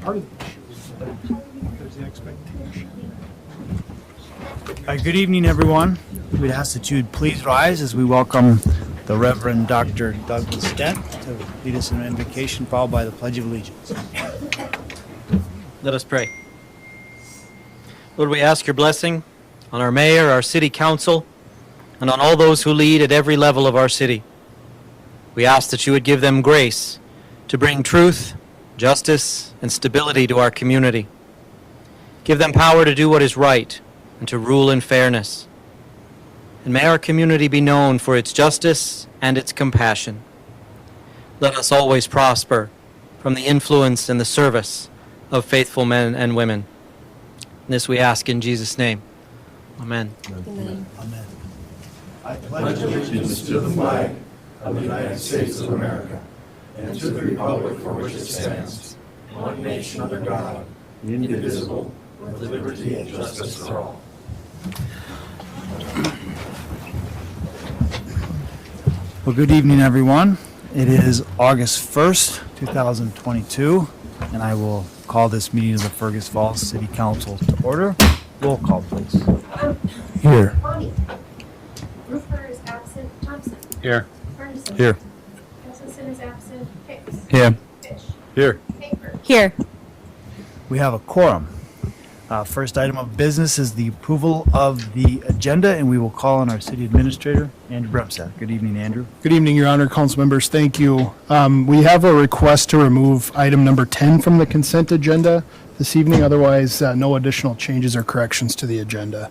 part of the issue is that there's the expectation. All right, good evening, everyone. We'd ask that you'd please rise as we welcome the Reverend Dr. Douglas Dent to lead us in an invocation, followed by the Pledge of Allegiance. Let us pray. Lord, we ask your blessing on our mayor, our city council, and on all those who lead at every level of our city. We ask that you would give them grace to bring truth, justice, and stability to our community. Give them power to do what is right and to rule in fairness. And may our community be known for its justice and its compassion. Let us always prosper from the influence and the service of faithful men and women. This we ask in Jesus' name. Amen. Amen. Amen. I pledge allegiance to the flag of the United States of America and to the republic for which it stands, one nation under God, indivisible, with liberty and justice for all. Well, good evening, everyone. It is August 1st, 2022, and I will call this meeting of the Fergus Falls City Council to order. Roll call, please. Here. Bonnie. Roofer is absent. Thompson. Here. Ferguson. Here. Josephson is absent. Hicks. Here. Fish. Here. Paper. Here. We have a quorum. First item of business is the approval of the agenda, and we will call on our city administrator, Andrew Bremsack. Good evening, Andrew. Good evening, Your Honor, council members. Thank you. We have a request to remove item number 10 from the consent agenda this evening. Otherwise, no additional changes or corrections to the agenda.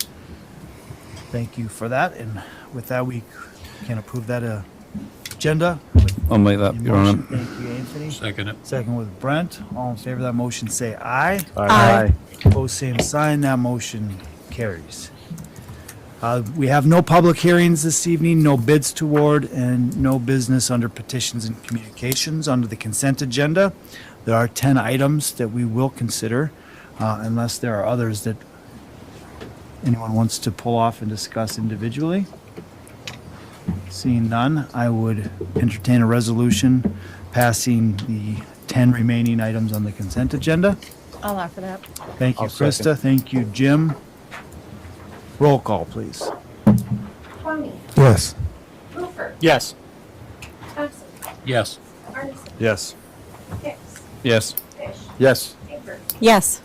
Thank you for that, and with that, we can approve that agenda. I'll make that, Your Honor. Thank you, Anthony. Second it. Second with Brent. All in favor of that motion, say aye. Aye. Opposed, same sign. That motion carries. We have no public hearings this evening, no bids to award, and no business under petitions and communications. Under the consent agenda, there are 10 items that we will consider, unless there are others that anyone wants to pull off and discuss individually. Seeing none, I would entertain a resolution passing the 10 remaining items on the consent agenda. I'll offer that. Thank you, I'll second. Krista. Thank you, Jim. Roll call, please. Bonnie. Yes. Roofer. Yes. Thompson. Yes. Ferguson. Yes. Hicks. Yes. Fish. Yes. Paper. Yes.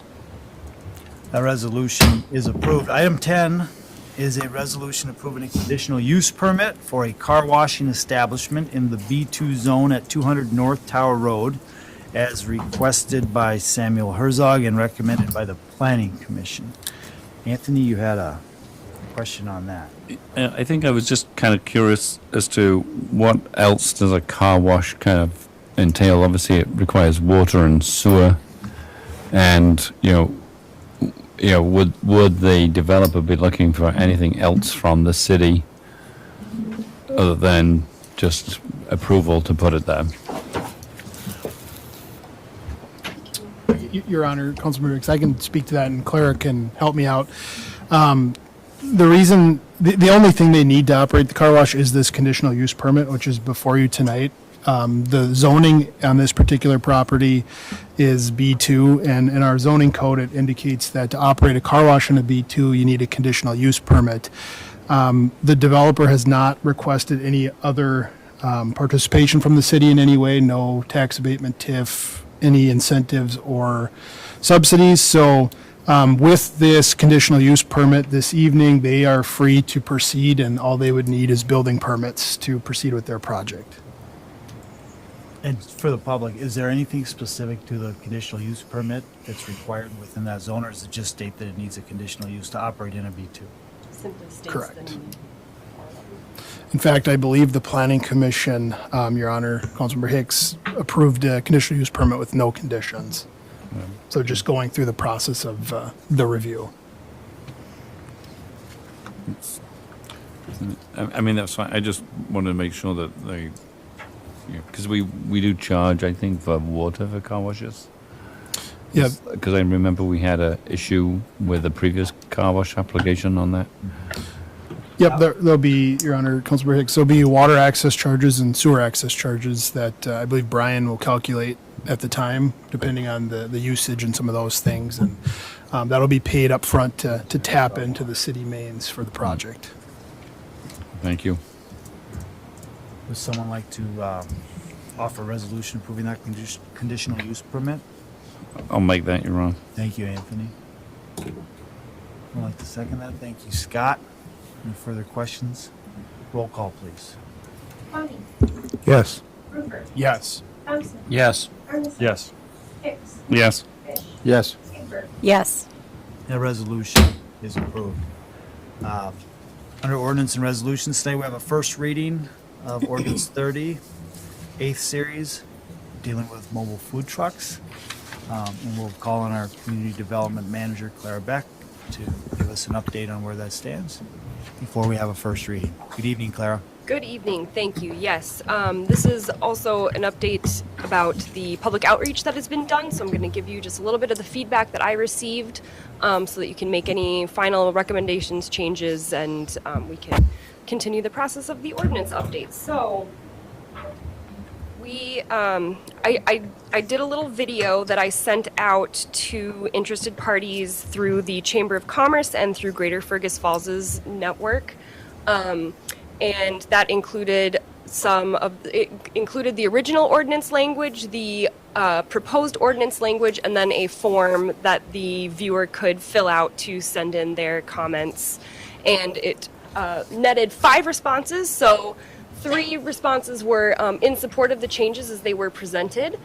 That resolution is approved. Item 10 is a resolution approving a conditional use permit for a car washing establishment in the B2 zone at 200 North Tower Road, as requested by Samuel Herzog and recommended by the Planning Commission. Anthony, you had a question on that. I think I was just kind of curious as to what else does a car wash kind of entail. Obviously, it requires water and sewer, and would the developer be looking for anything else from the city other than just approval to put it there? Your Honor, Councilmember Hicks, I can speak to that, and Clara can help me out. The only thing they need to operate the car wash is this conditional use permit, which is before you tonight. The zoning on this particular property is B2, and in our zoning code, it indicates that to operate a car wash in a B2, you need a conditional use permit. The developer has not requested any other participation from the city in any way, no tax abatement, TIF, any incentives or subsidies. So with this conditional use permit this evening, they are free to proceed, and all they would need is building permits to proceed with their project. And for the public, is there anything specific to the conditional use permit that's required within that zone, or does it just state that it needs a conditional use to operate in a B2? Simply states Correct. In fact, I believe the Planning Commission, Your Honor, Councilmember Hicks, approved a conditional use permit with no conditions. So just going through the process of the review. I mean, that's fine. I just wanted to make sure that they, because we do charge, I think, for water for car washes. Yeah. Because I remember we had a issue with the previous car wash application on that. Yep, there'll be, Your Honor, Councilmember Hicks, there'll be water access charges and sewer access charges that I believe Brian will calculate at the time, depending on the usage and some of those things. And that'll be paid up front to tap into the city mains for the project. Thank you. Would someone like to offer a resolution approving that conditional use permit? I'll make that, Your Honor. Thank you, Anthony. I'd like to second that. Thank you, Scott. Any further questions? Roll call, please. Bonnie, Yes. Rupert, Yes. Thompson, Yes. Ferguson. Yes. Hicks, Yes. Fish, Yes. Ingber. Yes. That resolution is approved. Under ordinance and resolutions, today we have a first reading of ordinance 30, 8th series, dealing with mobile food trucks. And we'll call on our community development manager, Clara Beck, to give us an update on where that stands before we have a first reading. Good evening, Clara. Good evening, thank you. Yes, this is also an update about the public outreach that has been done, so I'm going to give you just a little bit of the feedback that I received so that you can make any final recommendations, changes, and we can continue the process of the ordinance updates. So, I did a little video that I sent out to interested parties through the Chamber of Commerce and through Greater Fergus Falls's network. And that included included the original ordinance language, the proposed ordinance language, and then a form that the viewer could fill out to send in their comments. And it netted 5 responses, so 3 responses were in support of the changes as they were presented.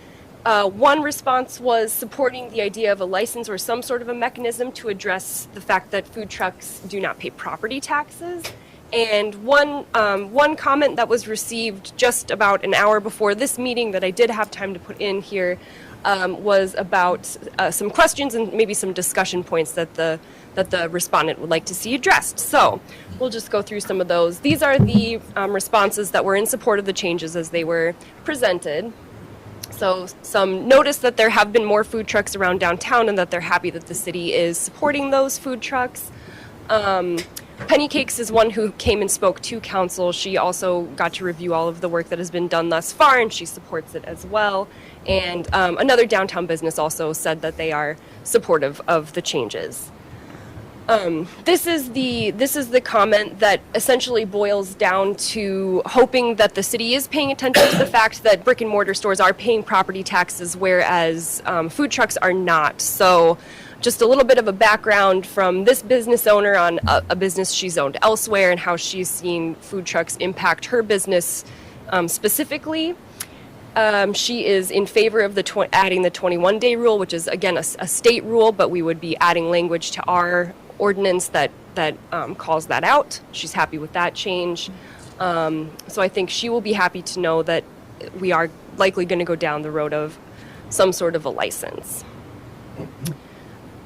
1 response was supporting the idea of a license or some sort of a mechanism to address the fact that food trucks do not pay property taxes. And one comment that was received just about an hour before this meeting that I did have time to put in here was about some questions and maybe some discussion points that the respondent would like to see addressed. So we'll just go through some of those. These are the responses that were in support of the changes as they were presented. So some notice that there have been more food trucks around downtown and that they're happy that the city is supporting those food trucks. Penny Cakes is one who came and spoke to council. She also got to review all of the work that has been done thus far, and she supports it as well. And another downtown business also said that they are supportive of the changes. This is the comment that essentially boils down to hoping that the city is paying attention to the fact that brick and mortar stores are paying property taxes, whereas food trucks are not. So just a little bit of a background from this business owner on a business she's owned elsewhere and how she's seen food trucks impact her business specifically. She is in favor of adding the 21-day rule, which is, again, a state rule, but we would be adding language to our ordinance that calls that out. She's happy with that change. So I think she will be happy to know that we are likely going to go down the road of some sort of a license.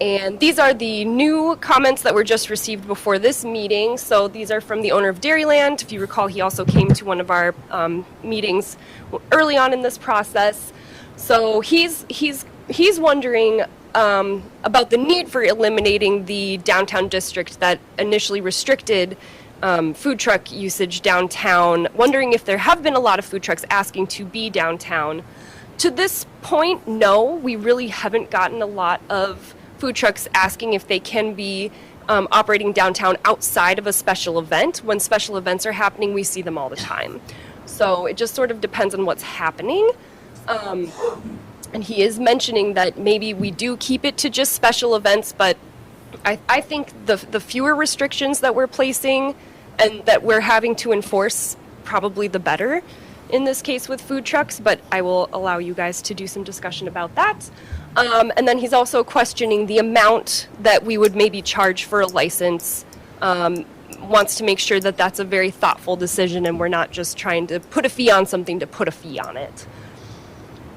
And these are the new comments that were just received before this meeting. So these are from the owner of Dairyland. If you recall, he also came to one of our meetings early on in this process. So he's wondering about the need for eliminating the downtown district that initially restricted food truck usage downtown, wondering if there have been a lot of food trucks asking to be downtown. To this point, no, we really haven't gotten a lot of food trucks asking if they can be operating downtown outside of a special event. When special events are happening, we see them all the time. So it just sort of depends on what's happening. And he is mentioning that maybe we do keep it to just special events, but I think the fewer restrictions that we're placing and that we're having to enforce, probably the better in this case with food trucks, but I will allow you guys to do some discussion about that. And then he's also questioning the amount that we would maybe charge for a license, wants to make sure that that's a very thoughtful decision and we're not just trying to put a fee on something to put a fee on it.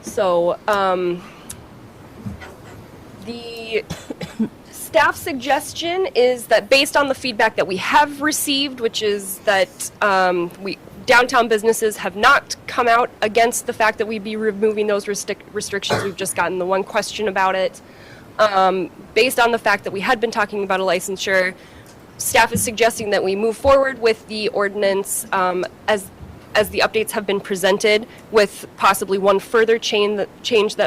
So the staff suggestion is that based on the feedback that we have received, which is that downtown businesses have not come out against the fact that we'd be removing those restrictions. We've just gotten the one question about it. Based on the fact that we had been talking about a licensure, staff is suggesting that we move forward with the ordinance as as the updates have been presented, with possibly one further change that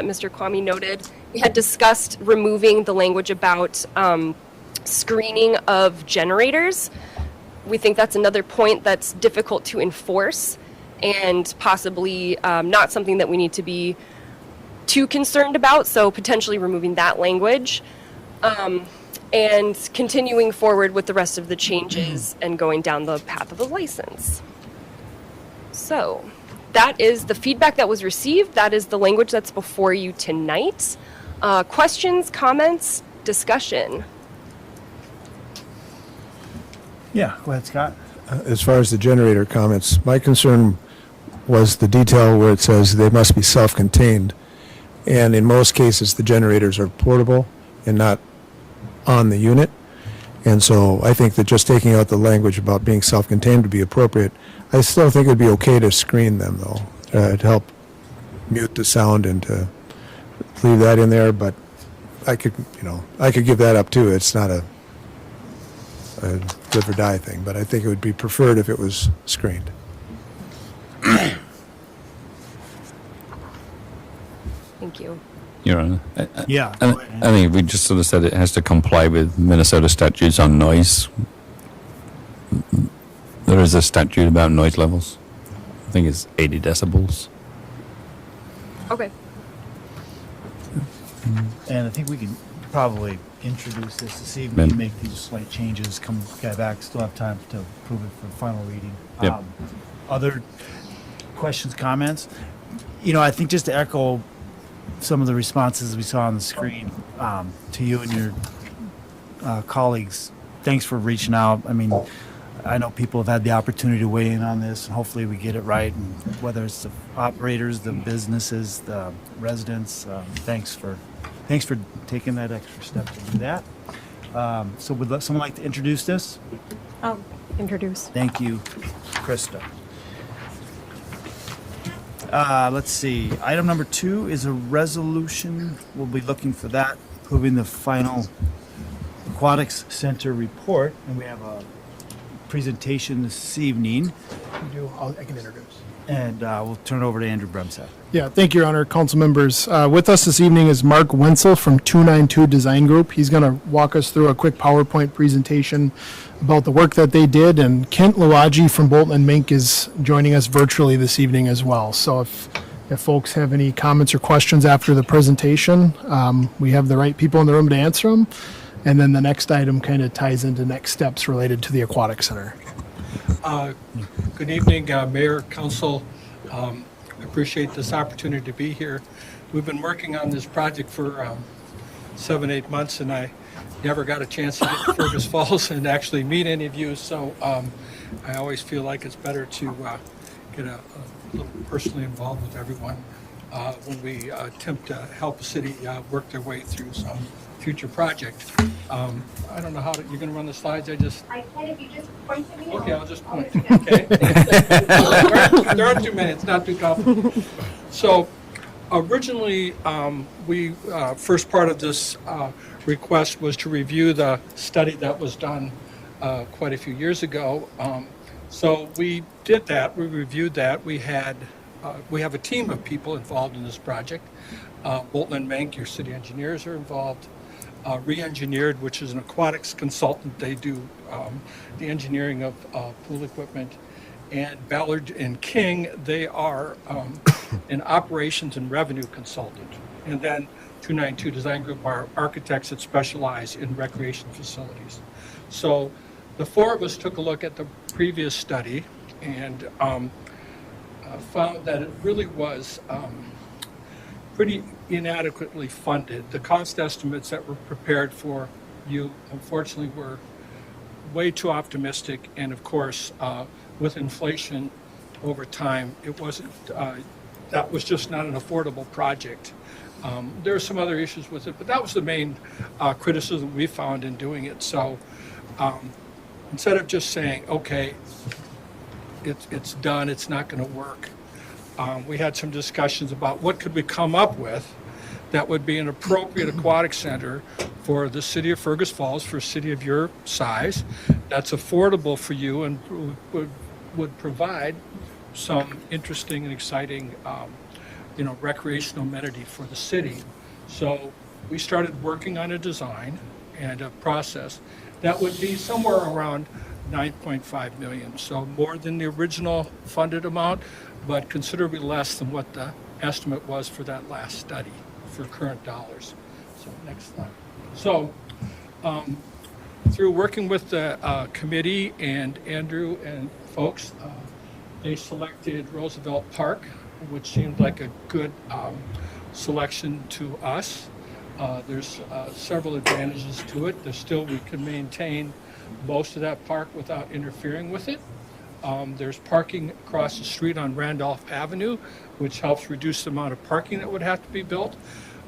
Mr. Kwame noted. We had discussed removing the language about screening of generators. We think that's another point that's difficult to enforce and possibly not something that we need to be too concerned about, so potentially removing that language. And continuing forward with the rest of the changes and going down the path of a license. So that is the feedback that was received. That is the language that's before you tonight. Questions, comments, discussion? Yeah, go ahead, Scott. As far as the generator comments, my concern was the detail where it says they must be self-contained. And in most cases, the generators are portable and not on the unit. And so I think that just taking out the language about being self-contained would be appropriate. I still think it'd be okay to screen them, though, to help mute the sound and to leave that in there. But I could give that up too. It's not a live or die thing, but I think it would be preferred if it was screened. Thank you. Your Honor. Yeah. I think we just sort of said it has to comply with Minnesota statutes on noise. There is a statute about noise levels. I think it's 80 decibels. Okay. And I think we can probably introduce this evening, Ben. make these slight changes, come back, still have time to approve it for final reading. Yep. Other questions, comments? I think just to echo some of the responses we saw on the screen, to you and your colleagues, thanks for reaching out. I mean, I know people have had the opportunity to weigh in on this, and hopefully we get it right. And whether it's the operators, the businesses, the residents, thanks for taking that extra step to do that. So would someone like to introduce this? I'll introduce. Thank you, Krista. Let's see. Item number 2 is a resolution. We'll be looking for that, approving the final Aquatics Center report. And we have a presentation this evening. I can introduce. And we'll turn it over to Andrew Bremsat. Yeah, thank you, Your Honor. Council members. With us this evening is Mark Wenzel from 292 Design Group. He's going to walk us through a quick PowerPoint presentation about the work that they did. And Kent Lawaji from Bolton and Mink is joining us virtually this evening as well. So if folks have any comments or questions after the presentation, we have the right people in the room to answer them. And then the next item kind of ties into next steps related to the Aquatic Center. Good evening, Mayor, Council. I appreciate this opportunity to be here. We've been working on this project for 7-8 months, and I never got a chance to get to Fergus Falls and actually meet any of you. So I always feel like it's better to get a little personally involved with everyone when we attempt to help a city work their way through some future project. I don't know how you're going to run the slides. I can if you just point to me. Okay, I'll just point. Okay. There aren't too many. It's not too complicated. So, originally, first part of this request was to review the study that was done quite a few years ago. So we did that. We reviewed that. We have a team of people involved in this project. Bolton and Mink, your city engineers, are involved. Re-engineered, which is an aquatics consultant. They do the engineering of pool equipment. And Ballard and King, they are an operations and revenue consultant. And then 292 Design Group are architects that specialize in recreation facilities. So the four of us took a look at the previous study and found that it really was pretty inadequately funded. The cost estimates that were prepared for you, unfortunately, were way too optimistic. And of course, with inflation over time, it wasn't, that was just not an affordable project. There are some other issues with it, but that was the main criticism we found in doing it. So instead of just saying, okay, it's done, it's not going to work, we had some discussions about what could we come up with that would be an appropriate aquatic center for the city of Fergus Falls, for a city of your size, that's affordable for you and would provide some interesting and exciting, recreational amenity for the city. So we started working on a design and a process that would be somewhere around 9.5 million. So more than the original funded amount, but considerably less than what the estimate was for that last study for current dollars. So next slide. So through working with the committee and Andrew and folks, they selected Roosevelt Park, which seemed like a good selection to us. There's several advantages to it. We can maintain most of that park without interfering with it. There's parking across the street on Randolph Avenue, which helps reduce the amount of parking that would have to be built,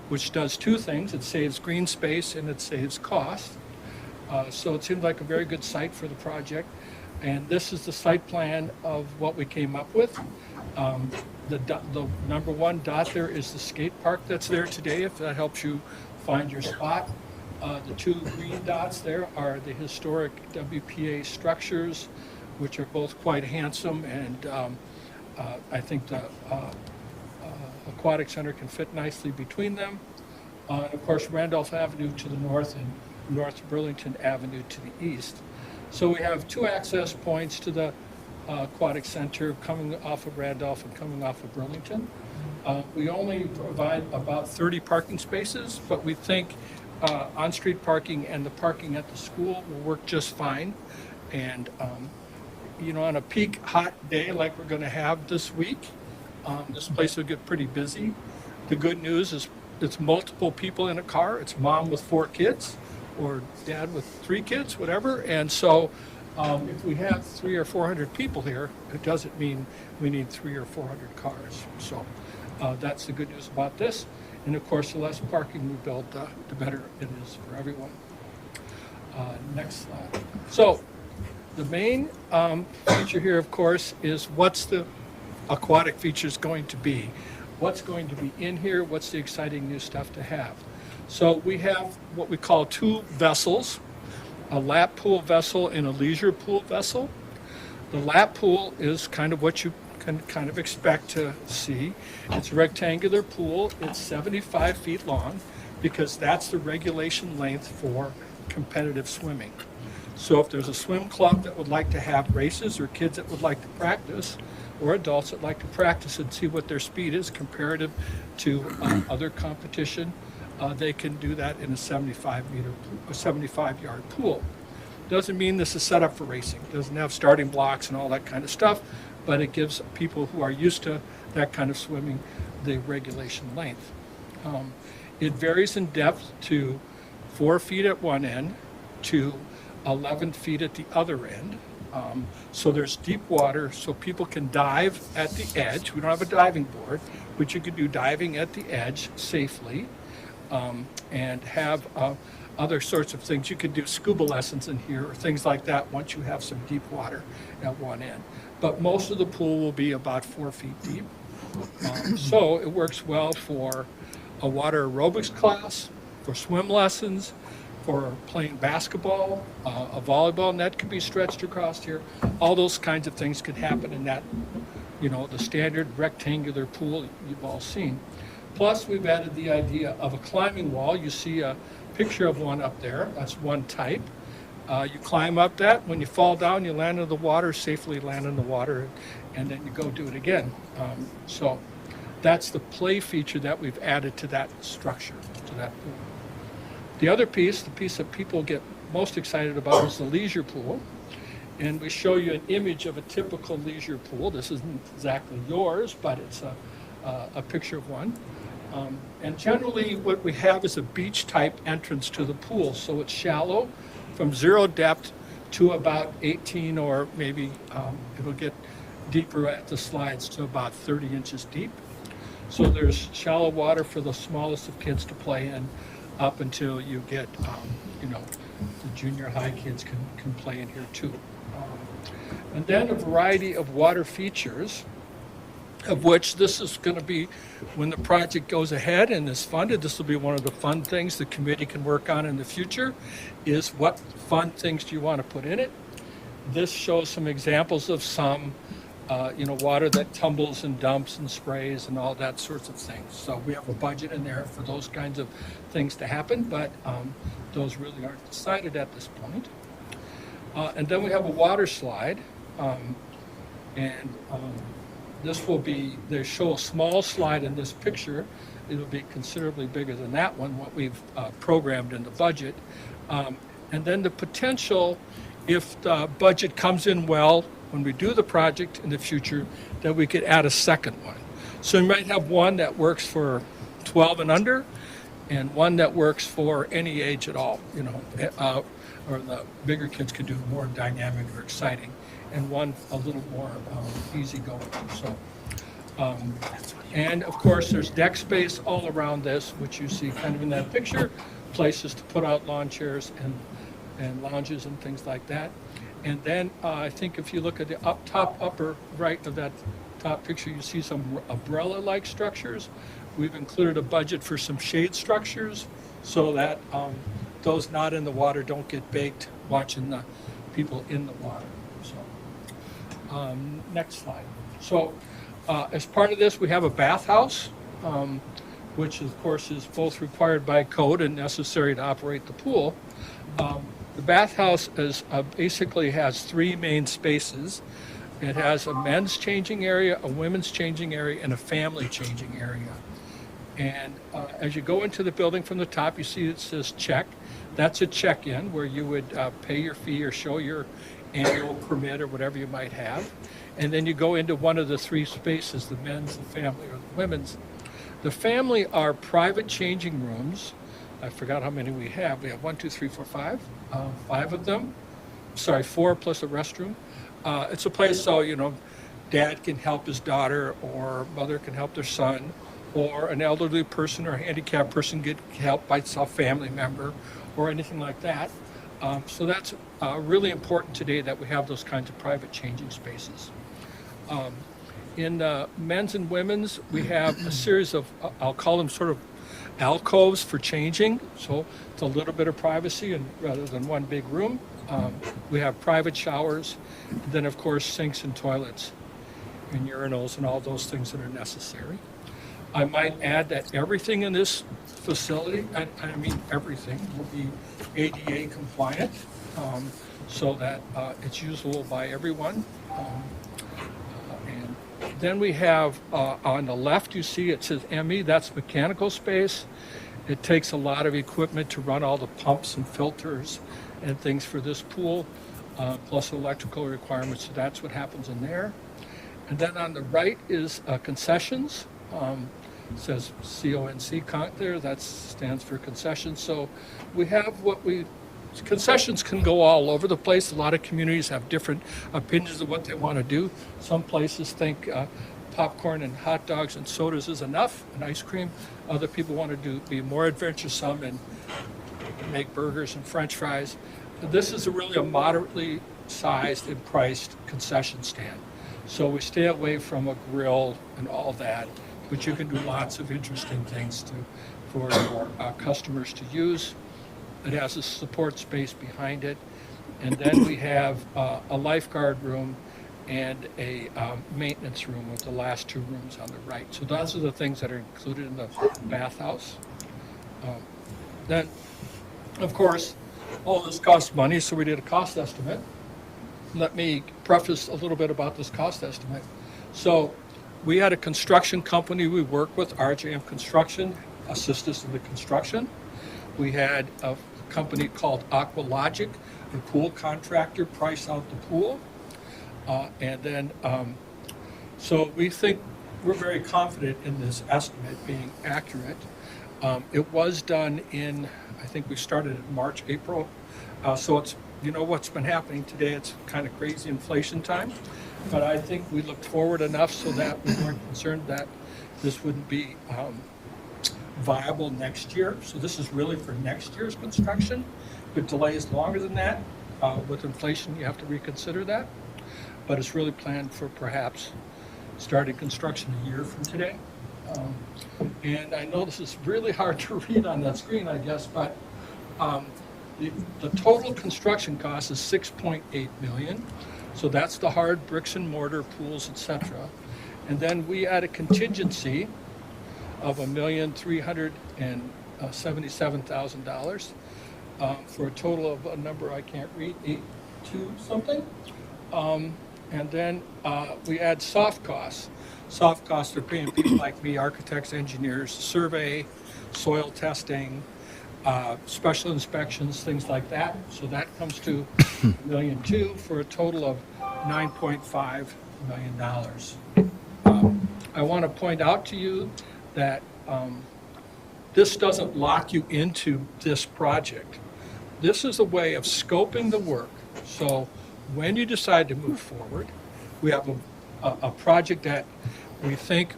which does two things. It saves green space and it saves cost. So it seemed like a very good site for the project. And this is the site plan of what we came up with. The number one dot there is the skate park that's there today, if that helps you find your spot. The two green dots there are the historic WPA structures, which are both quite handsome, and I think the aquatic center can fit nicely between them. Of course, Randolph Avenue to the north and North Burlington Avenue to the east. So we have two access points to the aquatic center coming off of Randolph and coming off of Burlington. We only provide about 30 parking spaces, but we think on-street parking and the parking at the school will work just fine. And on a peak hot day like we're going to have this week, this place will get pretty busy. The good news is it's multiple people in a car. It's mom with 4 kids or dad with 3 kids, whatever. And so if we have 300 or 400 people here, it doesn't mean we need 300 or 400 cars. So that's the good news about this. And of course, the less parking we build, the better it is for everyone. Next slide. So the main feature here, of course, is what's the aquatic features going to be? What's going to be in here? What's the exciting new stuff to have? So we have what we call 2 vessels, a lap pool vessel and a leisure pool vessel. The lap pool is kind of what you can kind of expect to see. It's a rectangular pool. It's 75 feet long because that's the regulation length for competitive swimming. So if there's a swim club that would like to have races or kids that would like to practice or adults that like to practice and see what their speed is comparative to other competition, they can do that in a 75-yard pool. Doesn't mean this is set up for racing. Doesn't have starting blocks and all that kind of stuff, but it gives people who are used to that kind of swimming the regulation length. It varies in depth to 4 feet at one end to 11 feet at the other end. So there's deep water, so people can dive at the edge. We don't have a diving board, but you can do diving at the edge safely. And have other sorts of things. You could do scuba lessons in here or things like that once you have some deep water at one end. But most of the pool will be about 4 feet deep. So it works well for a water aerobics class, for swim lessons, for playing basketball. A volleyball net could be stretched across here. All those kinds of things could happen in that, the standard rectangular pool you've all seen. Plus, we've added the idea of a climbing wall. You see a picture of one up there. That's one type. You climb up that. When you fall down, you land in the water, safely land in the water, and then you go do it again. So that's the play feature that we've added to that structure, to that pool. The other piece, the piece that people get most excited about, is the leisure pool. And we show you an image of a typical leisure pool. This isn't exactly yours, but it's a picture of one. And generally what we have is a beach type entrance to the pool. So it's shallow from 0 depth to about 18, or maybe it'll get deeper at the slides to about 30 inches deep. So there's shallow water for the smallest of kids to play in up until you get, the junior high kids can play in here too. And then a variety of water features, of which this is going to be, when the project goes ahead and is funded, this will be one of the fun things the committee can work on in the future, is what fun things do you want to put in it. This shows some examples of some water that tumbles and dumps and sprays and all that sorts of things. So we have a budget in there for those kinds of things to happen, but those really aren't decided at this point. And then we have a water slide, and this will be, they show a small slide in this picture. It'll be considerably bigger than that one, what we've programmed in the budget. And then the potential, if the budget comes in well, when we do the project in the future, that we could add a second one. So you might have one that works for 12 and under, and one that works for any age at all, or the bigger kids could do more dynamic or exciting, and one a little more easygoing. So, and of course, there's deck space all around this, which you see kind of in that picture, places to put out lawn chairs and lounges and things like that. And then I think if you look at the upper right of that top picture, you see some umbrella-like structures. We've included a budget for some shade structures so that those not in the water don't get baked watching the people in the water. So, next slide. So, as part of this, we have a bathhouse, which of course is both required by code and necessary to operate the pool. The bathhouse basically has three main spaces. It has a men's changing area, a women's changing area, and a family changing area. And as you go into the building from the top, you see it says check. That's a check-in where you would pay your fee or show your annual permit or whatever you might have. And then you go into one of the three spaces, the men's, the family, or the women's. The family are private changing rooms. I forgot how many we have. We have 1, 2, 3, 4, 5. 5 of them. Sorry, 4 plus a restroom. It's a place so, dad can help his daughter or mother can help their son, or an elderly person or a handicapped person get help by a family member or anything like that. So that's really important today that we have those kinds of private changing spaces. In men's and women's, we have a series of, I'll call them sort of alcoves for changing, so it's a little bit of privacy and rather than one big room. We have private showers, and then of course sinks and toilets and urinals and all those things that are necessary. I might add that everything in this facility, I mean everything, will be ADA compliant, so that it's usable by everyone. And then we have on the left, you see it says ME, that's mechanical space. It takes a lot of equipment to run all the pumps and filters and things for this pool, plus electrical requirements, so that's what happens in there. And then on the right is concessions. It says CONC there, that stands for concessions. So we have concessions can go all over the place. A lot of communities have different opinions of what they want to do. Some places think popcorn and hot dogs and sodas is enough, and ice cream. Other people want to be more adventuresome and make burgers and French fries. This is really a moderately sized and priced concession stand. So we stay away from a grill and all that, but you can do lots of interesting things for your customers to use. It has a support space behind it. And then we have a lifeguard room and a maintenance room with the last 2 rooms on the right. So those are the things that are included in the bathhouse. Then, of course, all this costs money, so we did a cost estimate. Let me preface a little bit about this cost estimate. So we had a construction company we work with, RJM Construction, assist us in the construction. We had a company called Aqualogic, the pool contractor, price out the pool. And then, so we think we're very confident in this estimate being accurate. It was done in, I think we started in March, April. So it's, what's been happening today, it's kind of crazy inflation time. But I think we looked forward enough so that we weren't concerned that this wouldn't be viable next year. So this is really for next year's construction. If it delays longer than that, with inflation, you have to reconsider that. But it's really planned for perhaps starting construction a year from today. And I know this is really hard to read on that screen, I guess, but the total construction cost is $6.8 million. So that's the hard bricks and mortar, pools, etc. And then we add a contingency of $1,377,000 for a total of a number I can't read, 82 something. And then we add soft costs. Soft costs are paying people like me, architects, engineers, survey, soil testing, special inspections, things like that. So that comes to $1.2 million for a total of $9.5 million. I want to point out to you that this doesn't lock you into this project. This is a way of scoping the work. So when you decide to move forward, we have a project that we think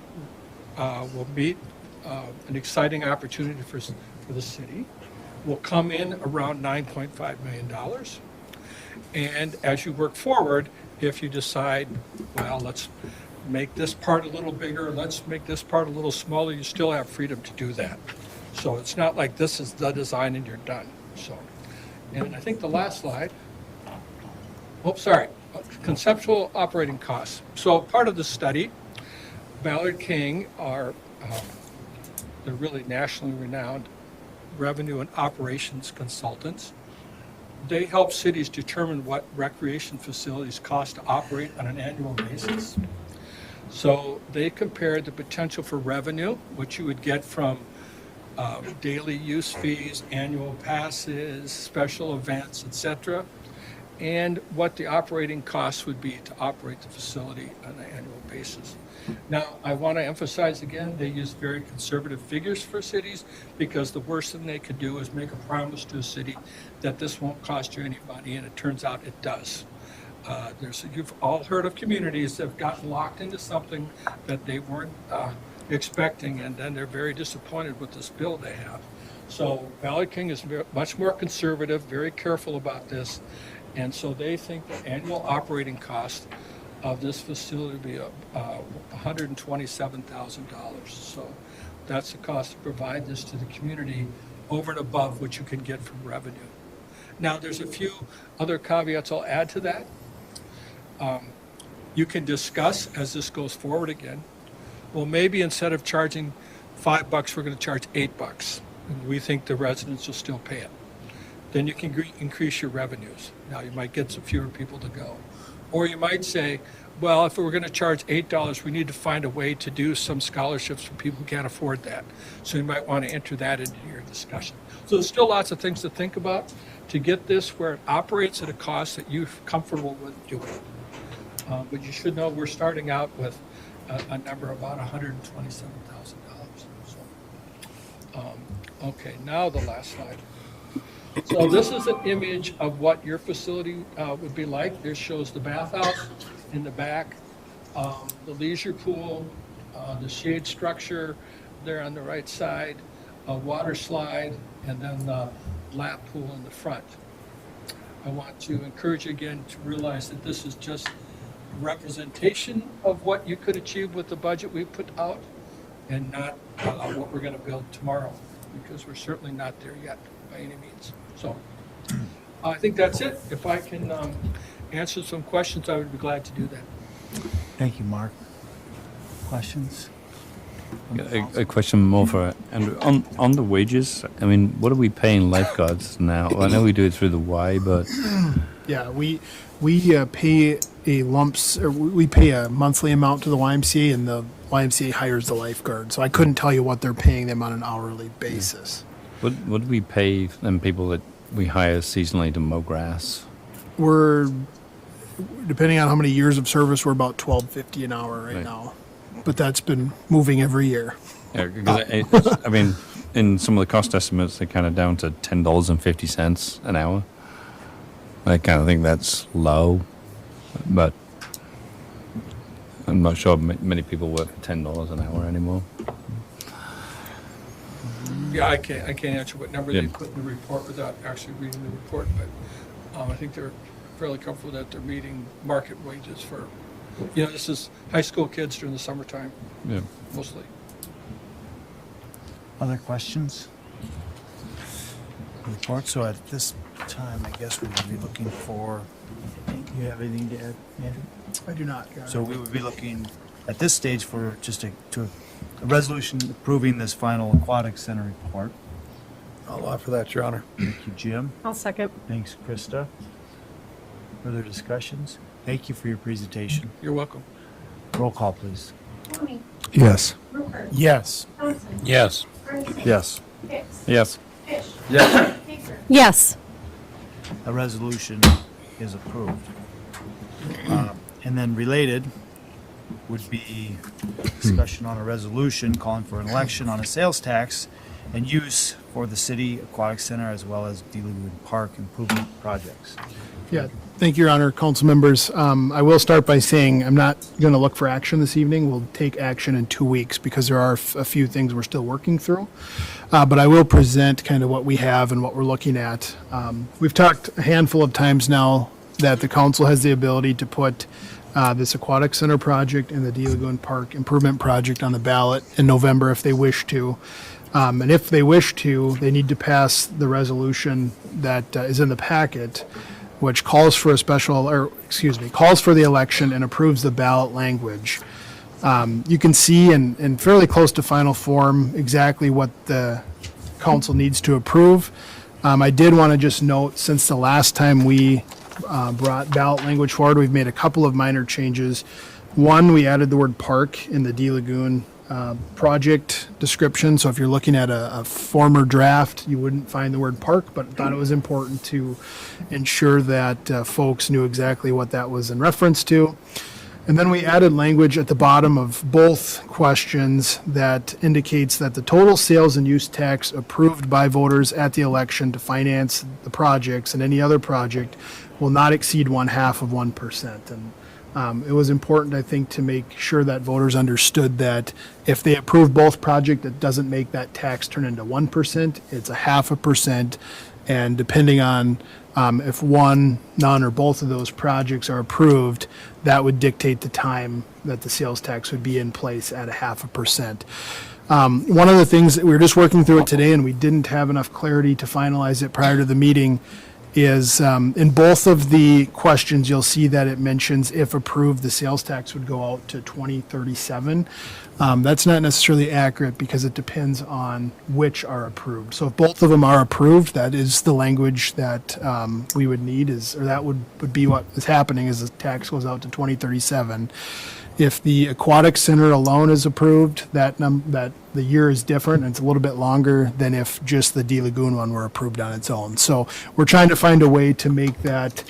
will meet an exciting opportunity for the city. Will come in around $9.5 million. And as you work forward, if you decide, well, let's make this part a little bigger, let's make this part a little smaller, you still have freedom to do that. So it's not like this is the design and you're done. So, and I think the last slide, conceptual operating costs. So part of the study, Ballard King are, they're really nationally renowned revenue and operations consultants. They help cities determine what recreation facilities cost to operate on an annual basis. So they compared the potential for revenue, which you would get from daily use fees, annual passes, special events, etc., and what the operating costs would be to operate the facility on an annual basis. Now, I want to emphasize again, they use very conservative figures for cities because the worst thing they could do is make a promise to a city that this won't cost you any money, and it turns out it does. You've all heard of communities that have gotten locked into something that they weren't expecting, and then they're very disappointed with this bill they have. So Ballard King is much more conservative, very careful about this, and so they think the annual operating cost of this facility would be $127,000. So that's the cost to provide this to the community over and above what you can get from revenue. Now, there's a few other caveats I'll add to that. You can discuss as this goes forward again, well, maybe instead of charging $5, we're going to charge $8. And we think the residents will still pay it. Then you can increase your revenues. Now, you might get some fewer people to go. Or you might say, well, if we're going to charge $8, we need to find a way to do some scholarships for people who can't afford that. So you might want to enter that into your discussion. So there's still lots of things to think about to get this where it operates at a cost that you're comfortable with doing. But you should know we're starting out with a number about $127,000. So, okay, now the last slide. So this is an image of what your facility would be like. This shows the bathhouse in the back, the leisure pool, the shade structure there on the right side, a water slide, and then the lap pool in the front. I want to encourage you again to realize that this is just a representation of what you could achieve with the budget we put out and not what we're going to build tomorrow, because we're certainly not there yet by any means. So I think that's it. If I can answer some questions, I would be glad to do that. Thank you, Mark. Questions? A question more for Andrew. On the wages, I mean, what are we paying lifeguards now? Well, I know we do it through the Y, but Yeah, we pay we pay a monthly amount to the YMCA, and the YMCA hires the lifeguard. So I couldn't tell you what they're paying them on an hourly basis. what do we pay them people that we hire seasonally to mow grass? We're, depending on how many years of service, we're about $12.50 an hour right now. But that's been moving every year. Yeah, because I mean, in some of the cost estimates, they're kind of down to $10.50 an hour. I kind of think that's low, but I'm not sure many people work for $10 an hour anymore. Yeah, I can't answer what number they Yeah. put in the report without actually reading the report, but I think they're fairly comfortable that they're meeting market wages for, this is high school kids during the summertime, Yeah. mostly. Other questions? Report. So at this time, I guess we would be looking for you have anything to add, Andrew? I do not, Your Honor. So we would be looking at this stage for just a resolution approving this final aquatic center report. I'll offer that, Your Honor. Thank you, Jim. I'll second. Thanks, Krista. Further discussions? Thank you for your presentation. You're welcome. Roll call, please. Tony, Yes. Rupert, Yes. Thompson, Yes. Ernst, Yes. Hicks, Yes. Fish, Yes. Baker, Yes. A resolution is approved. And then related would be discussion on a resolution calling for an election on a sales tax and use for the city aquatic center as well as D Lagoon Park improvement projects. Yeah, thank you, Your Honor, council members. I will start by saying I'm not going to look for action this evening. We'll take action in 2 weeks because there are a few things we're still working through. But I will present kind of what we have and what we're looking at. We've talked a handful of times now that the council has the ability to put this aquatic center project and the D Lagoon Park improvement project on the ballot in November if they wish to. And if they wish to, they need to pass the resolution that is in the packet, which calls for calls for the election and approves the ballot language. You can see in fairly close to final form exactly what the council needs to approve. I did want to just note, since the last time we brought ballot language forward, we've made a couple of minor changes. One, we added the word park in the D Lagoon project description. So if you're looking at a former draft, you wouldn't find the word park, but thought it was important to ensure that folks knew exactly what that was in reference to. And then we added language at the bottom of both questions that indicates that the total sales and use tax approved by voters at the election to finance the projects and any other project will not exceed 0.5%. And it was important, I think, to make sure that voters understood that if they approve both projects, it doesn't make that tax turn into 1%. It's 0.5%. And depending on if one, none, or both of those projects are approved, that would dictate the time that the sales tax would be in place at 0.5%. One of the things that we were just working through it today, and we didn't have enough clarity to finalize it prior to the meeting, is in both of the questions, you'll see that it mentions if approved, the sales tax would go out to 2037. That's not necessarily accurate because it depends on which are approved. So if both of them are approved, that is the language that we would need, or that would be what is happening, is the tax goes out to 2037. If the aquatic center alone is approved, that the year is different and it's a little bit longer than if just the D Lagoon one were approved on its own. So we're trying to find a way to make that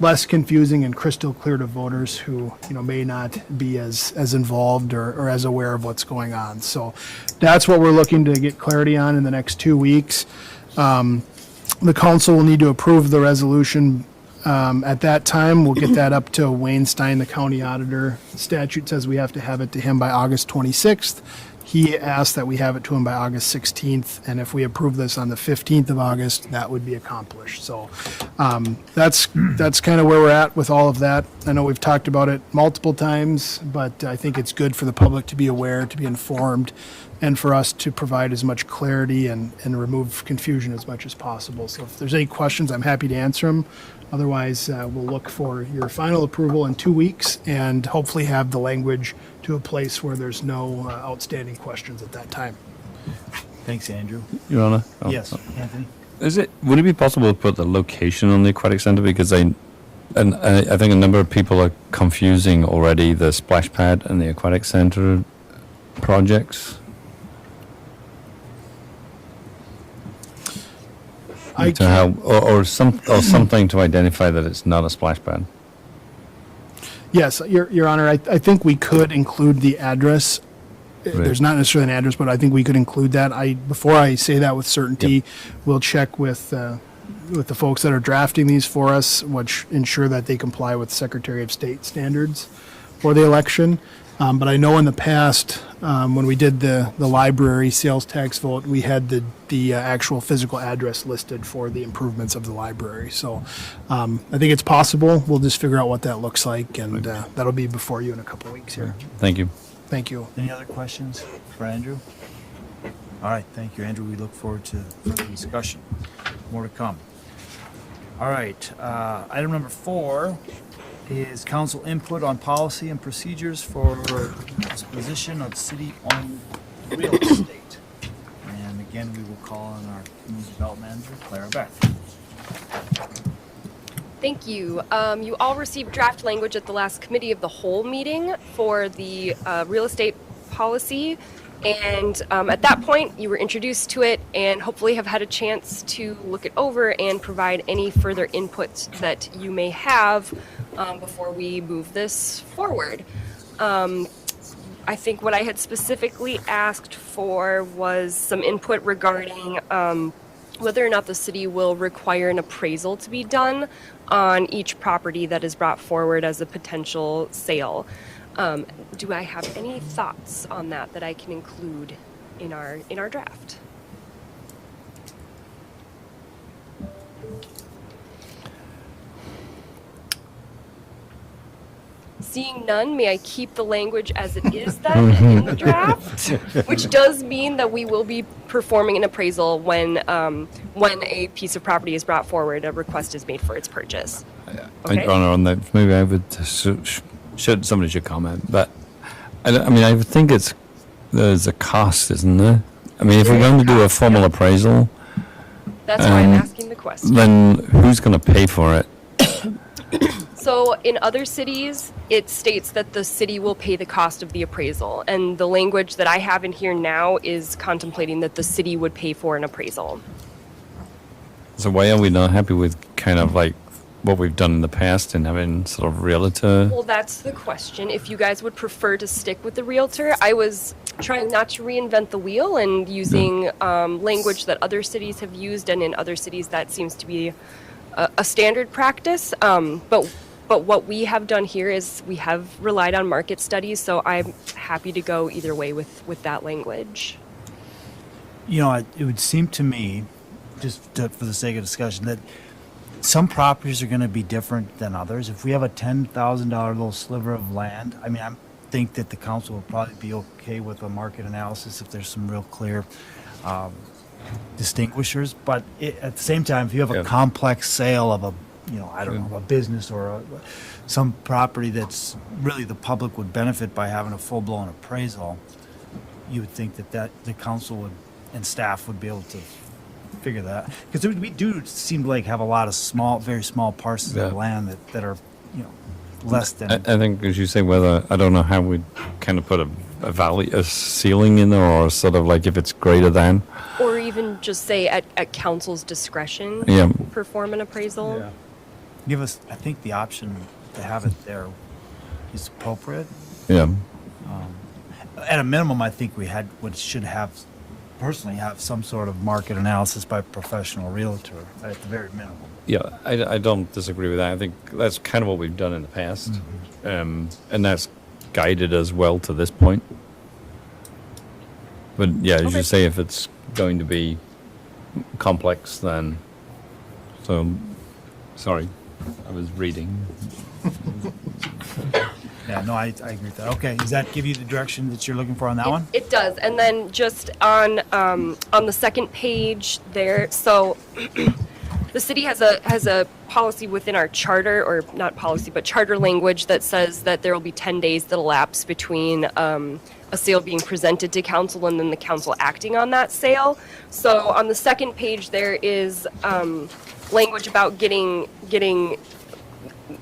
less confusing and crystal clear to voters who may not be as involved or as aware of what's going on. So that's what we're looking to get clarity on in the next 2 weeks. The council will need to approve the resolution. At that time, we'll get that up to Wayne Stein, the county auditor. The statute says we have to have it to him by August 26th. He asked that we have it to him by August 16th, and if we approve this on the 15th of August, that would be accomplished. So that's kind of where we're at with all of that. I know we've talked about it multiple times, but I think it's good for the public to be aware, to be informed, and for us to provide as much clarity and remove confusion as much as possible. So if there's any questions, I'm happy to answer them. Otherwise, we'll look for your final approval in 2 weeks and hopefully have the language to a place where there's no outstanding questions at that time. Thanks, Andrew. Your Honor? Yes, Anthony? Would it be possible to put the location on the aquatic center? Because I think a number of people are confusing already the splash pad and the aquatic center projects. Or something to identify that it's not a splash pad. Yes, Your Honor, I think we could include the address. Right. There's not necessarily an address, but I think we could include that. Before I say that with certainty, we'll check with the folks that are drafting these for us, which ensure that they comply with Secretary of State standards for the election. But I know in the past, when we did the library sales tax vote, we had the actual physical address listed for the improvements of the library. So I think it's possible. We'll just figure out what that looks like, and that'll be before you in a couple of weeks here. Thank you. Thank you. Any other questions for Andrew? All right, thank you, Andrew. We look forward to further discussion. More to come. All right, item number 4 is council input on policy and procedures for disposition of city-owned real estate. And again, we will call on our community development manager, Clara Beck. Thank you. You all received draft language at the last committee of the whole meeting for the real estate policy. And at that point, you were introduced to it and hopefully have had a chance to look it over and provide any further input that you may have before we move this forward. I think what I had specifically asked for was some input regarding whether or not the city will require an appraisal to be done on each property that is brought forward as a potential sale. Do I have any thoughts on that I can include in our draft? Seeing none, may I keep the language as it is then in the draft? Which does mean that we will be performing an appraisal when a piece of property is brought forward, a request is made for its purchase. Okay. On that, maybe I would somebody should comment, but I mean, I would think there's a cost, isn't there? I mean, if we're going to do a formal appraisal, That's why I'm asking the question. then who's going to pay for it? So in other cities, it states that the city will pay the cost of the appraisal. And the language that I have in here now is contemplating that the city would pay for an appraisal. So why are we not happy with kind of like what we've done in the past and having sort of realtor? Well, that's the question. If you guys would prefer to stick with the realtor, I was trying not to reinvent the wheel and using language that other cities have used, and in other cities that seems to be a standard practice. But what we have done here is we have relied on market studies, so I'm happy to go either way with that language. You know, it would seem to me, for the sake of discussion, that some properties are going to be different than others. If we have a $10,000 little sliver of land, I mean, I think that the council will probably be okay with a market analysis if there's some real clear distinguishers. But at the same time, if you have a complex sale of a, I don't know, a business or some property that's really the public would benefit by having a full-blown appraisal, you would think that the council would and staff would be able to figure that, because we do seem to have a lot of very small parcels of land that are less than. I think, as you say, I don't know how we'd kind of put a ceiling in there, or sort of like if it's greater than, Or even just say at council's discretion, perform an appraisal. Yeah. Give us, I think the option to have it there is appropriate. Yeah. At a minimum, I think should personally have some sort of market analysis by a professional realtor at the very minimum. Yeah, I don't disagree with that. I think that's kind of what we've done in the past, and that's guided us well to this point. But yeah, as you say, if it's going to be complex, then sorry, I was reading. Yeah, no, I agree with that. Okay, does that give you the direction that you're looking for on that one? It does. And then just on the second page there, so the city has a policy within our charter, or not policy, but charter language that says that there will be 10 days that elapse between a sale being presented to council and then the council acting on that sale. So on the second page there is language about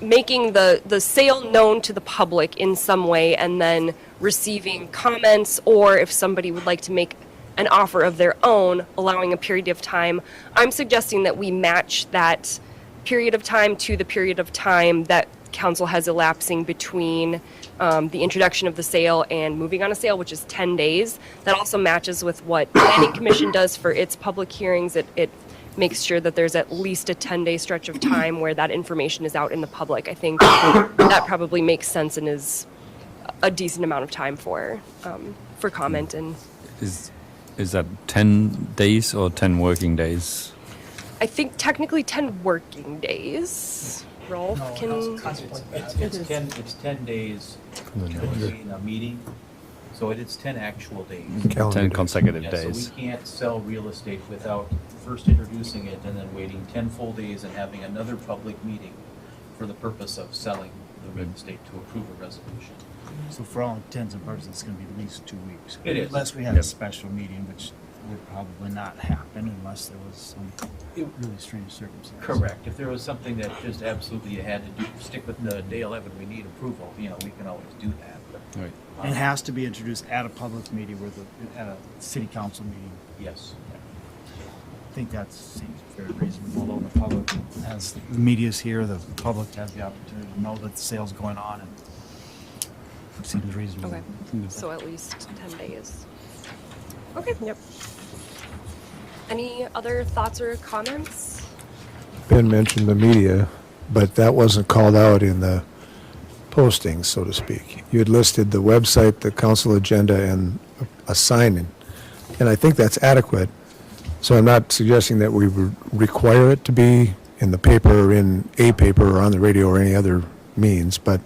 making the sale known to the public in some way, and then receiving comments, or if somebody would like to make an offer of their own, allowing a period of time. I'm suggesting that we match that period of time to the period of time that council has elapsing between the introduction of the sale and moving on a sale, which is 10 days. That also matches with what Planning Commission does for its public hearings. It makes sure that there's at least a 10-day stretch of time where that information is out in the public. I think that probably makes sense and is a decent amount of time for comment. And Is that 10 days or 10 working days? I think technically 10 working days. Rolf can. It's 10 days between a meeting, So it's 10 actual days. Calendar 10 days. consecutive Yeah, days. So we can't sell real estate without first introducing it and then waiting 10 full days and having another public meeting for the purpose of selling the real estate to approve a resolution. So for all intents and purposes, it's gonna be at least 2 weeks. It is. Unless we had a special meeting, which would probably not happen unless there was some really strange circumstances. Correct. If there was something that just absolutely you had to do, stick with the day 11, we need approval, we can always do that. But, Right. And it has to be introduced at a public meeting at a city council meeting. yes. I think that seems very reasonable, although the public, as the media's here, the public has the opportunity to know that the sale's going on, and it seems reasonable. Okay, so at least 10 days. Okay. Yep. Any other thoughts or comments? Ben mentioned the media, but that wasn't called out in the posting, so to speak. You had listed the website, the council agenda, and a sign-in, and I think that's adequate. So I'm not suggesting that we would require it to be in the paper or in a paper or on the radio or any other means, but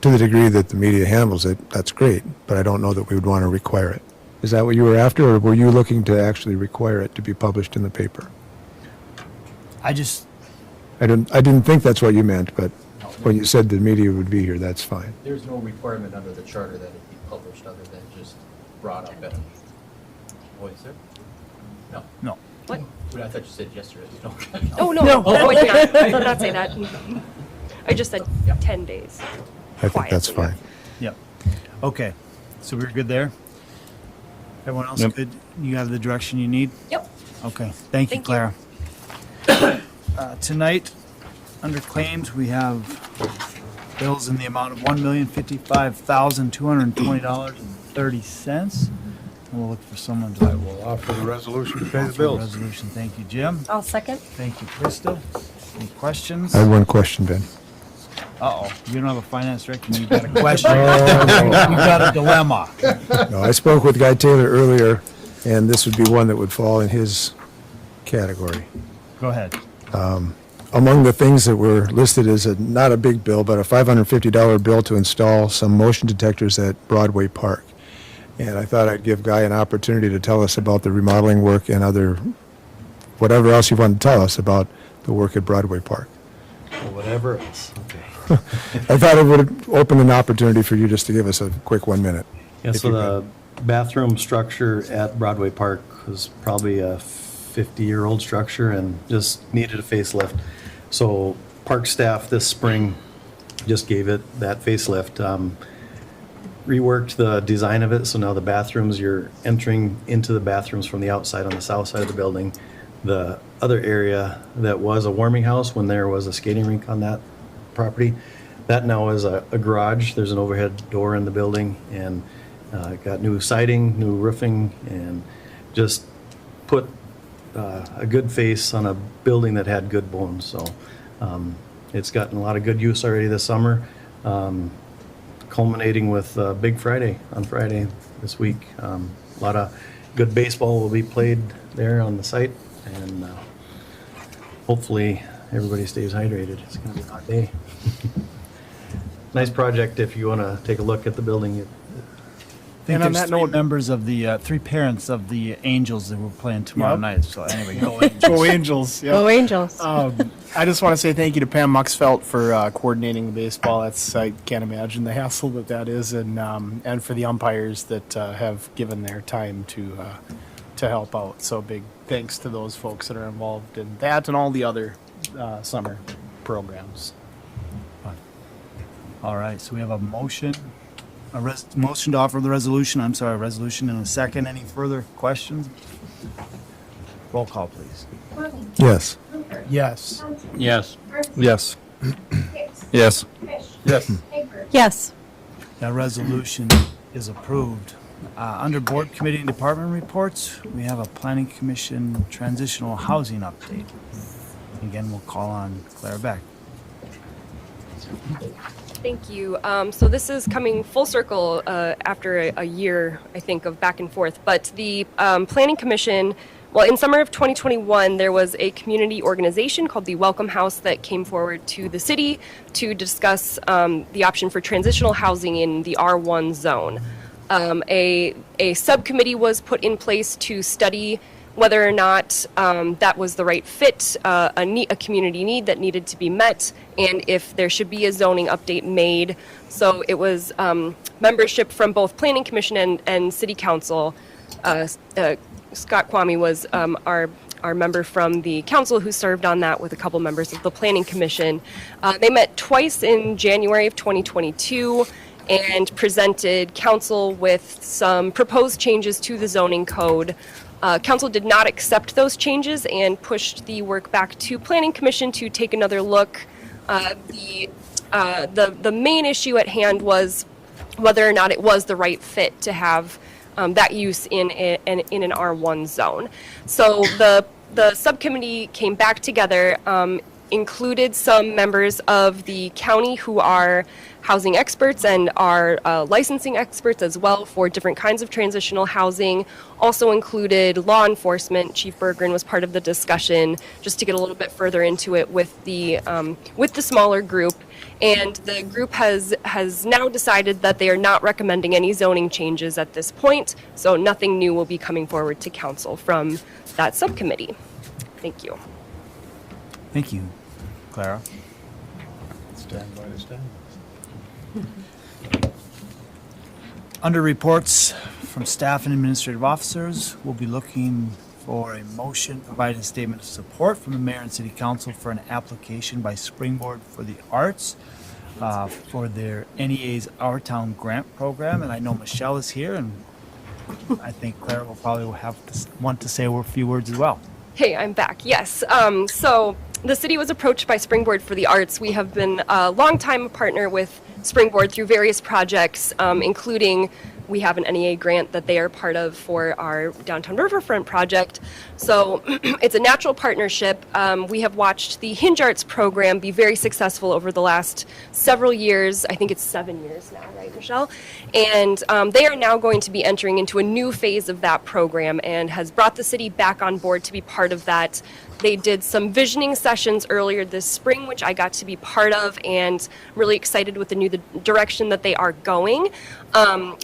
to the degree that the media handles it, that's great, but I don't know that we would want to require it. Is that what you were after, or were you looking to actually require it to be published in the paper? I just, I didn't think that's what you meant, but when you said the media would be here, that's fine. There's no requirement under the charter that it be published other than just brought up at a meeting. Oh, is there? No. no. What? Well, I thought you said yesterday. Oh, no, no, I did not say that. I just said 10 days. I think that's Quietly. fine. Yep. Okay, so we're good there? Everyone else Yep. good? You have the direction you need? Yep. Okay, thank you, Thank you. Clara. Tonight, under claims, we have bills in the amount of $1,055,220.30. We'll look for someone to. We'll offer the resolution to pay the offer the Resolution, thank you, Jim. I'll second. Thank you, Krista. Any questions? I have one question, Ben. Uh-oh, you don't have a finance director, you've got a question. You've got a dilemma. No, I spoke with Guy Taylor earlier, and this would be one that would fall in his category. Go ahead. Among the things that were listed as not a big bill, but a $550 bill to install some motion detectors at Broadway Park. And I thought I'd give Guy an opportunity to tell us about the remodeling work and whatever else you want to tell us about the work at Broadway Park. Whatever else, okay. I thought it would open an opportunity for you just to give us a quick 1 minute. Yeah, if so you the bathroom structure at Broadway Park was probably a 50-year-old structure and just needed a facelift. So park staff this spring just gave it that facelift. Reworked the design of it, so now the bathrooms, you're entering into the bathrooms from the outside on the south side of the building. The other area that was a warming house when there was a skating rink on that property, that now is a garage. There's an overhead door in the building, and got new siding, new roofing, and just put a good face on a building that had good bones. So it's gotten a lot of good use already this summer, culminating with Big Friday on Friday this week. A lot of good baseball will be played there on the site, and hopefully everybody stays hydrated. It's going to be a hot day. Nice project if you want to take a look at the building. I think And on there's that three note- members of the, three parents of the Angels that were playing tomorrow Yep. night, so anyway, go Go Angels. Yeah. Go Angels. I just want to say thank you to Pam Muxfelt for coordinating the baseball. I can't imagine the hassle that is, and for the umpires that have given their time to help out. So big thanks to those folks that are involved in that and all the other summer programs. All right, so we have a motion, motion to offer the resolution, resolution in a second. Any further questions? Roll call, please. Conley, Yes. Hooper, Yes. Thompson, Yes. Ferguson, Yes. Hicks, Yes. Fish, Yes. Hager. Yes. That resolution is approved. Under Board Committee and Department reports, we have a Planning Commission transitional housing update. Again, we'll call on Claire Beck. Thank you. So this is coming full circle after a year, I think, of back and forth. But the Planning Commission, well, in summer of 2021, there was a community organization called the Welcome House that came forward to the city to discuss the option for transitional housing in the R1 zone. A subcommittee was put in place to study whether or not that was the right fit, a community need that needed to be met, and if there should be a zoning update made. So it was membership from both Planning Commission and City Council. Scott Kwame was our member from the council who served on that with a couple members of the Planning Commission. They met twice in January of 2022 and presented council with some proposed changes to the zoning code. Council did not accept those changes and pushed the work back to Planning Commission to take another look. The main issue at hand was whether or not it was the right fit to have that use in an R1 zone. So the subcommittee came back together, included some members of the county who are housing experts and are licensing experts as well for different kinds of transitional housing. Also included law enforcement. Chief Berggren was part of the discussion, just to get a little bit further into it with the smaller group. And the group has now decided that they are not recommending any zoning changes at this point, so nothing new will be coming forward to council from that subcommittee. Thank you. Thank you, Clara. Stand by the stand. Under reports from staff and administrative officers, we'll be looking for a motion providing a statement of support from the mayor and city council for an application by Springboard for the Arts for their NEA's Our Town grant program. And I know Michelle is here, and I think Clara will probably want to say a few words as well. Hey, I'm back. Yes. So the city was approached by Springboard for the Arts. We have been a longtime partner with Springboard through various projects, including we have an NEA grant that they are part of for our downtown riverfront project. So it's a natural partnership. We have watched the Hinge Arts program be very successful over the last several years. I think it's 7 years now, right, Michelle? And they are now going to be entering into a new phase of that program and has brought the city back on board to be part of that. They did some visioning sessions earlier this spring, which I got to be part of, and really excited with the direction that they are going.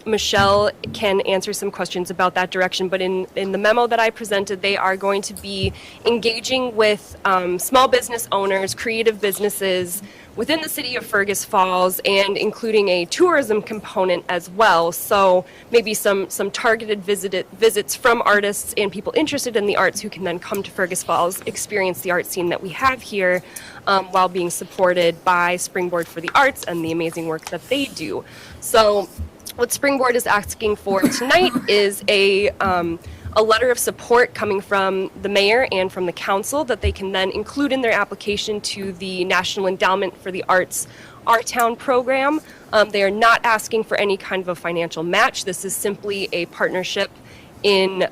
Michelle can answer some questions about that direction, but in the memo that I presented, they are going to be engaging with small business owners, creative businesses within the city of Fergus Falls, and including a tourism component as well. So maybe some targeted visits from artists and people interested in the arts who can then come to Fergus Falls, experience the art scene that we have here, while being supported by Springboard for the Arts and the amazing work that they do. So what Springboard is asking for tonight is a letter of support coming from the mayor and from the council that they can then include in their application to the National Endowment for the Arts Our Town program. They are not asking for any kind of a financial match. This is simply a partnership in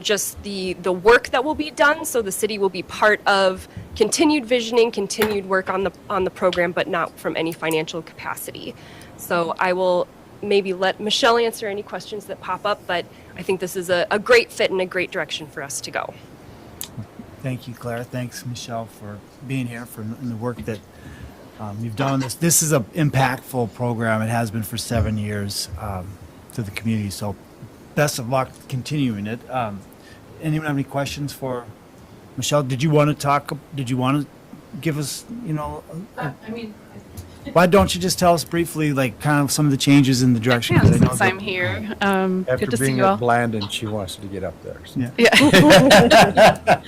just the work that will be done. So the city will be part of continued visioning, continued work on the program, but not from any financial capacity. So I will maybe let Michelle answer any questions that pop up, but I think this is a great fit and a great direction for us to go. Thank you, Clara. Thanks, Michelle, for being here and the work that you've done on this. This is an impactful program. It has been for 7 years to the community. So best of luck continuing it. Anyone have any questions for Michelle? Did you want to talk? Did you want to give us, why don't you just tell us briefly, like, kind of some of the changes in the direction? Yeah, 'Cause I know since that- I'm here. After Good to see being you all. at Blandon, she wants to get up there. So. Yeah. Yeah.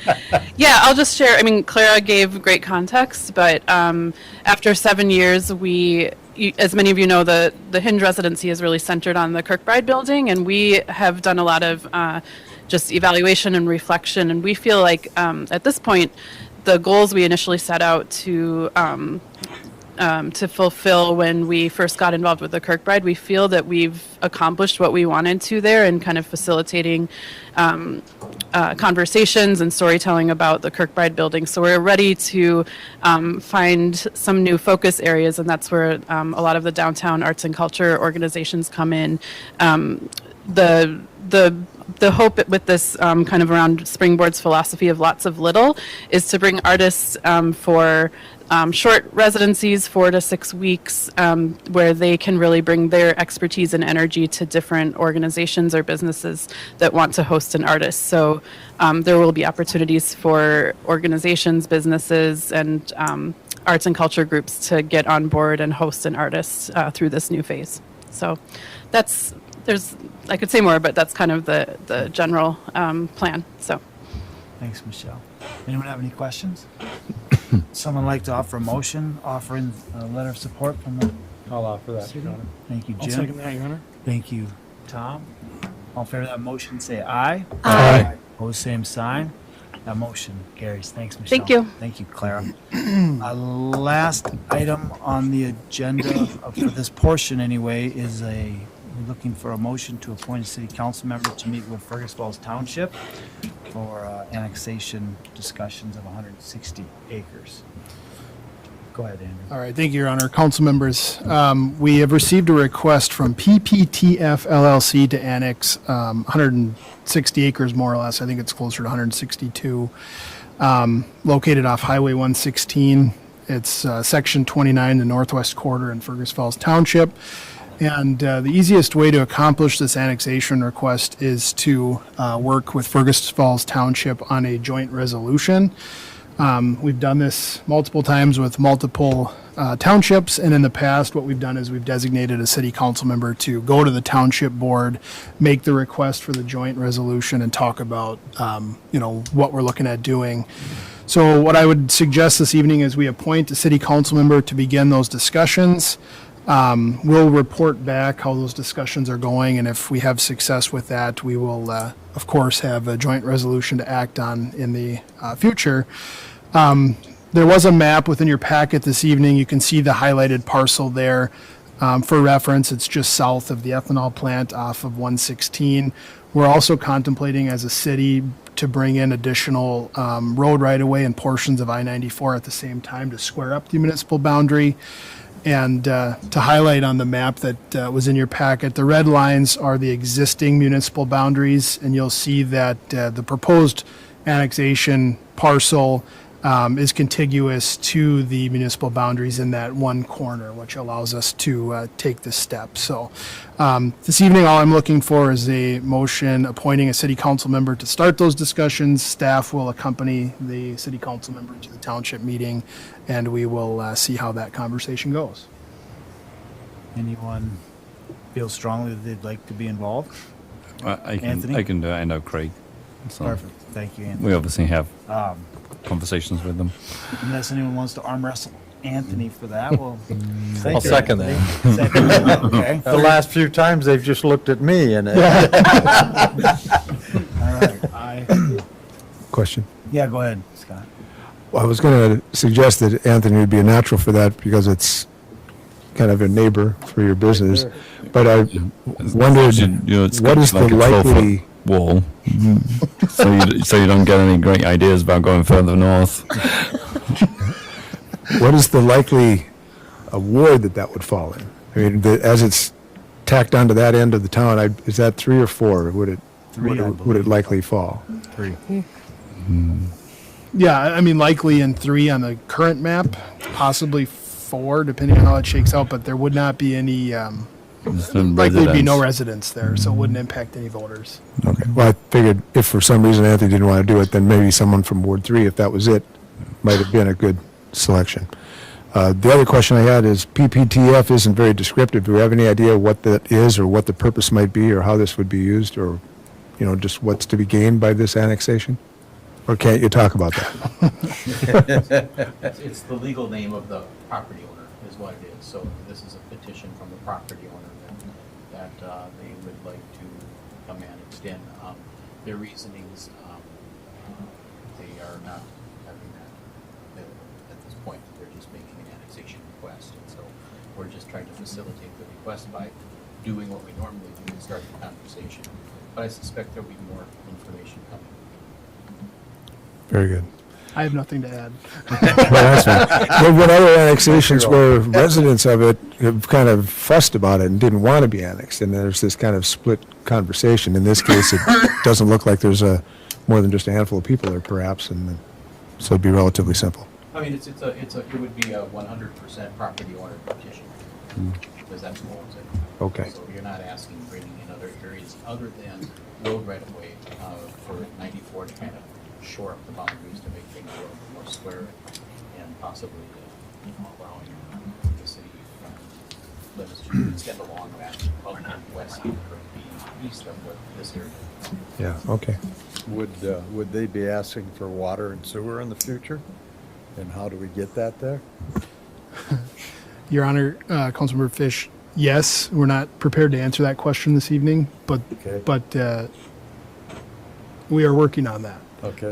Yeah, I'll just share. I mean, Clara gave great context, but after 7 years, as many of you know, the Hinge residency is really centered on the Kirkbride building, and we have done a lot of just evaluation and reflection, and we feel like at this point, the goals we initially set out to fulfill when we first got involved with the Kirkbride, we feel that we've accomplished what we wanted to there and kind of facilitating conversations and storytelling about the Kirkbride building. So we're ready to find some new focus areas, and that's where a lot of the downtown arts and culture organizations come in. The the hope with this kind of around Springboard's philosophy of lots of little is to bring artists for short residencies, 4 to 6 weeks, where they can really bring their expertise and energy to different organizations or businesses that want to host an artist. So there will be opportunities for organizations, businesses, and arts and culture groups to get on board and host an artist through this new phase. So I could say more, but that's kind of the general plan. So. Thanks, Michelle. Anyone have any questions? Someone like to offer a motion, offering a letter of support from the I'll offer that, city? Your Honor. Thank you, I'll Jim. second that, Your Honor. Thank you, Tom. All in favor of that motion, say aye. Aye. Opposed, same sign. That motion carries. Thanks, Michelle. Thank you. Thank you, Clara. Last item on the agenda for this portion anyway is we're looking for a motion to appoint a city council member to meet with Fergus Falls Township for annexation discussions of 160 acres. Go ahead, Andrew. All right, thank you, Your Honor. Council members, we have received a request from PPTF LLC to annex 160 acres, more or less. I think it's closer to 162, located off Highway 116. It's Section 29, the northwest quarter in Fergus Falls Township. And the easiest way to accomplish this annexation request is to work with Fergus Falls Township on a joint resolution. We've done this multiple times with multiple townships, and in the past, what we've done is we've designated a city council member to go to the township board, make the request for the joint resolution, and talk about, what we're looking at doing. So what I would suggest this evening is we appoint a city council member to begin those discussions. We'll report back how those discussions are going, and if we have success with that, we will, of course, have a joint resolution to act on in the future. There was a map within your packet this evening. You can see the highlighted parcel there. For reference, it's just south of the ethanol plant off of 116. We're also contemplating as a city to bring in additional road right-of-way and portions of I-94 at the same time to square up the municipal boundary. And to highlight on the map that was in your packet, the red lines are the existing municipal boundaries, and you'll see that the proposed annexation parcel is contiguous to the municipal boundaries in that one corner, which allows us to take this step. So this evening, all I'm looking for is a motion appointing a city council member to start those discussions. Staff will accompany the city council member to the township meeting, and we will see how that conversation goes. Anyone feel strongly that they'd like to be involved? Anthony? I can do it. I know Craig. So Perfect. Thank you, Anthony. we obviously have conversations with them. Unless anyone wants to arm wrestle Anthony for that, well, I'll second that. second that, okay. The last few times, they've just looked at me and All right. Question. Yeah, go ahead, Scott. Well, I was going to suggest that Anthony would be a natural for that because it's kind of a neighbor for your business. But I wondered, It's what is like the a 12-foot likely... wall, so you don't get any great ideas about going further north. What is the likely ward that would fall in? I mean, as it's tacked onto that end of the town, is that 3 or 4? Would it would it likely fall? 3. Yeah, I mean, likely in 3 on the current map, possibly 4, depending on how it shakes out, but there would not be any, likely be no residents there, so it wouldn't impact any voters. Okay. Well, I figured if for some reason Anthony didn't want to do it, then maybe someone from Ward 3, if that was it, might have been a good selection. The other question I had is PPTF isn't very descriptive. Do we have any idea what that is or what the purpose might be or how this would be used or, just what's to be gained by this annexation? Or can't you talk about that? It's the legal name of the property owner is what it is. So this is a petition from the property owner that they would like to come and extend their reasonings. They are not having that at this point. They're just making an annexation request. And so we're just trying to facilitate the request by doing what we normally do and start the conversation. But I suspect there'll be more information coming. Very good. I have nothing to add. Well, that's fine. But when other annexations where residents of it have kind of fussed about it and didn't want to be annexed, and there's this kind of split conversation. In this case, it doesn't look like there's more than just a handful of people there, perhaps, and so it'd be relatively simple. I mean, it would be a 100% property owner petition, because that's what it's in. Okay. So you're not asking bringing in other areas other than road right of way for 94 to kind of shore up the boundaries to make things a little more square and possibly, allowing the city limits to extend along that west side or the east of what this area. Yeah, okay. Would they be asking for water and sewer in the future? And how do we get that there? Your Honor, Councilmember Fish, yes, we're not prepared to answer that question this evening, but we are working on that. Okay.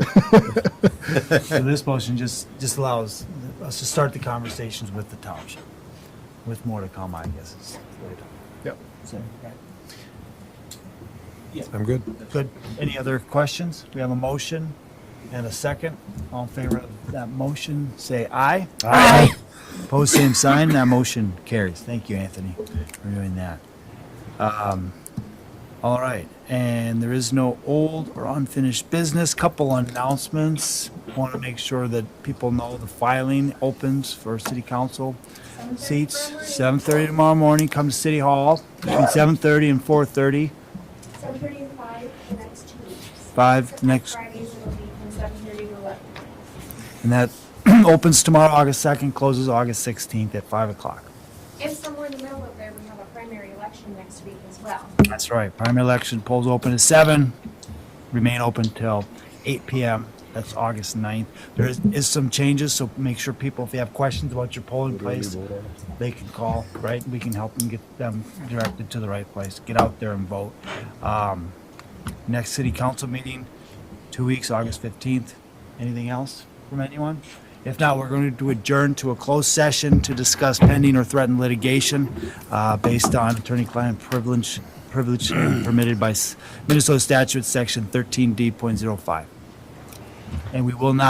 So this motion just allows us to start the conversations with the township, with more to come, I guess. Is later. Yep. So, right. I'm good. Good. Any other questions? We have a motion and a second. All in favor of that motion, say aye. Aye. Opposed, same sign. That motion carries. Thank you, Anthony, for doing that. All right, and there is no old or unfinished business. Couple announcements. Want to make sure that people know the filing opens for city council seats. 7:30 tomorrow morning. Come to City Hall between 7:30 and 4:30. 7:30 and 5 the next 2 weeks. 5 next, Fridays it'll be from 7:30 to 11. and that opens tomorrow, August 2nd, closes August 16th at 5 o'clock. If somewhere in the middle of there, we have a primary election next week as well. That's right. Primary election polls open at 7, remain open till 8 p.m. That's August 9th. There is some changes, so make sure people, if they have questions about your polling place, they can call, right? We can help them get them directed to the right place. Get out there and vote. Next city council meeting, 2 weeks, August 15th. Anything else from anyone? If not, we're going to adjourn to a closed session to discuss pending or threatened litigation based on attorney-client privilege permitted by Minnesota statute section 13D.05. And we will not